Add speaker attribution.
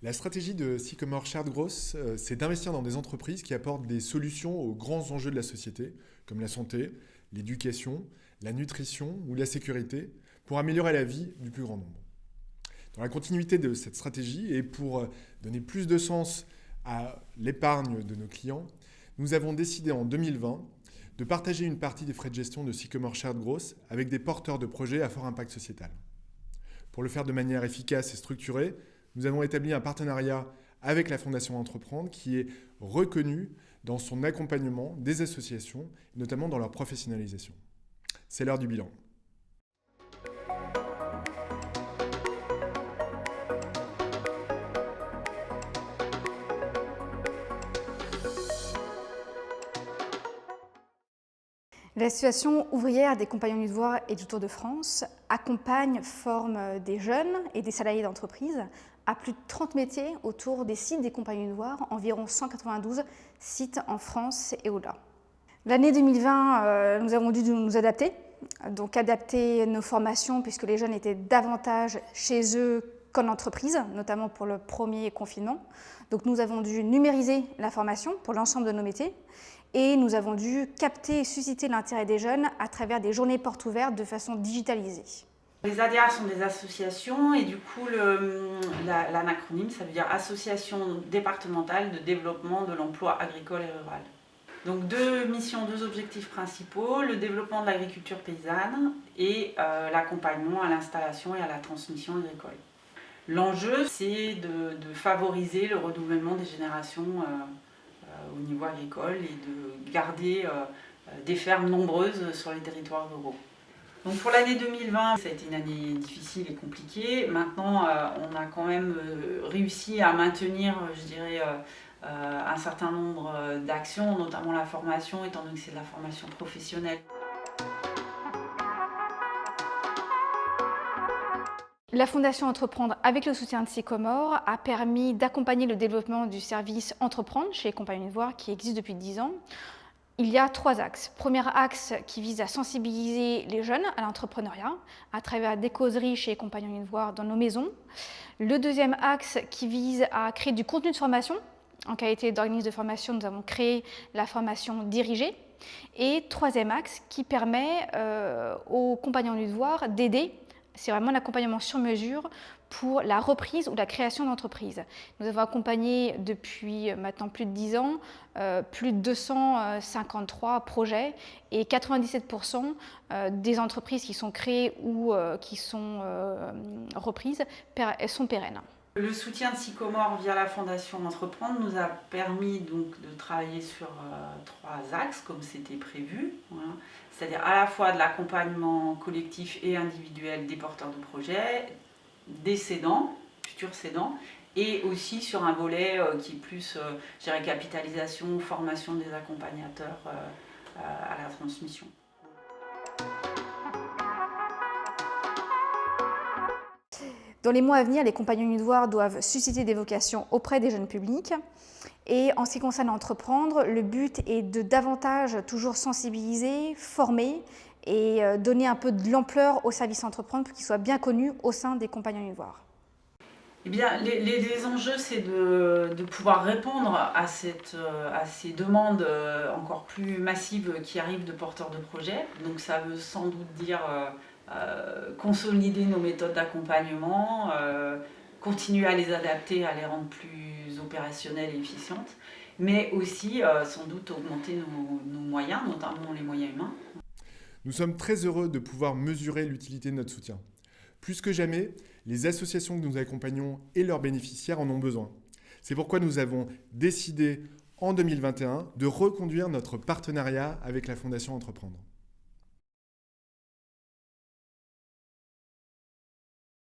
Speaker 1: La stratégie de Sycomore Shared Growth, c'est d'investir dans des entreprises qui apportent des solutions aux grands enjeux de la société, comme la santé, l'éducation, la nutrition ou la sécurité, pour améliorer la vie du plus grand nombre. Dans la continuité de cette stratégie et pour donner plus de sens à l'épargne de nos clients, nous avons décidé en 2020 de partager une partie des frais de gestion de Sycomore Shared Growth avec des porteurs de projets à fort impact sociétal. Pour le faire de manière efficace et structurée, nous avons établi un partenariat avec la Fondation Entreprendre qui est reconnue dans son accompagnement des associations, notamment dans leur professionnalisation. C'est l'heure du bilan.
Speaker 2: L'association ouvrière des Compagnons du Devoir et du Tour de France accompagne, forme des jeunes et des salariés d'entreprise à plus de 30 métiers autour des sites des Compagnons du Devoir, environ 192 sites en France et au-delà. L'année 2020, nous avons dû nous adapter, donc adapter nos formations puisque les jeunes étaient davantage chez eux qu'en entreprise, notamment pour le premier confinement. Donc nous avons dû numériser la formation pour l'ensemble de nos métiers. Et nous avons dû capter et susciter l'intérêt des jeunes à travers des journées portes ouvertes de façon digitalisée.
Speaker 3: Les ADR sont des associations et du coup l'acronyme ça veut dire Association départementale de développement de l'emploi agricole et rural. Donc deux missions, deux objectifs principaux, le développement de l'agriculture paysanne et l'accompagnement à l'installation et à la transmission agricole. L'enjeu c'est de favoriser le renouvellement des générations au niveau agricole et de garder des fermes nombreuses sur les territoires ruraux. Donc pour l'année 2020, ça a été une année difficile et compliquée. Maintenant, on a quand même réussi à maintenir, je dirais, un certain nombre d'actions, notamment la formation, étant donné que c'est de la formation professionnelle.
Speaker 2: La Fondation Entreprendre, avec le soutien de Sycomore, a permis d'accompagner le développement du service Entreprendre chez les Compagnons du Devoir qui existe depuis 10 ans. Il y a 3 axes. Premier axe qui vise à sensibiliser les jeunes à l'entrepreneuriat à travers des causeries chez les Compagnons du Devoir dans nos maisons. Le deuxième axe qui vise à créer du contenu de formation. En qualité d'organisme de formation, nous avons créé la formation dirigée. Et troisième axe qui permet aux Compagnons du Devoir d'aider. C'est vraiment l'accompagnement sur mesure pour la reprise ou la création d'entreprise. Nous avons accompagné depuis maintenant plus de 10 ans plus de 253 projets et 97% des entreprises qui sont créées ou qui sont reprises sont pérennes.
Speaker 3: Le soutien de Sycomore via la Fondation Entreprendre nous a permis donc de travailler sur 3 axes comme c'était prévu. Voilà. C'est-à-dire à la fois de l'accompagnement collectif et individuel des porteurs de projets, des cédants, futurs cédants, et aussi sur un volet qui est plus je dirais, capitalisation, formation des accompagnateurs à la transmission.
Speaker 2: Dans les mois à venir, les Compagnons du Devoir doivent susciter des vocations auprès des jeunes publics. Et en ce qui concerne Entreprendre, le but est de davantage toujours sensibiliser, former et donner un peu de l'ampleur au service Entreprendre pour qu'il soit bien connu au sein des Compagnons du Devoir.
Speaker 3: Eh bien, les enjeux, c'est de pouvoir répondre à ces demandes encore plus massives qui arrivent de porteurs de projets. Donc ça veut sans doute dire consolider nos méthodes d'accompagnement, continuer à les adapter, à les rendre plus opérationnelles et efficientes, mais aussi sans doute augmenter nos moyens, notamment les moyens humains.
Speaker 1: Nous sommes très heureux de pouvoir mesurer l'utilité de notre soutien. Plus que jamais, les associations que nous accompagnons et leurs bénéficiaires en ont besoin. C'est pourquoi nous avons décidé en 2021 de reconduire notre partenariat avec la Fondation Entreprendre.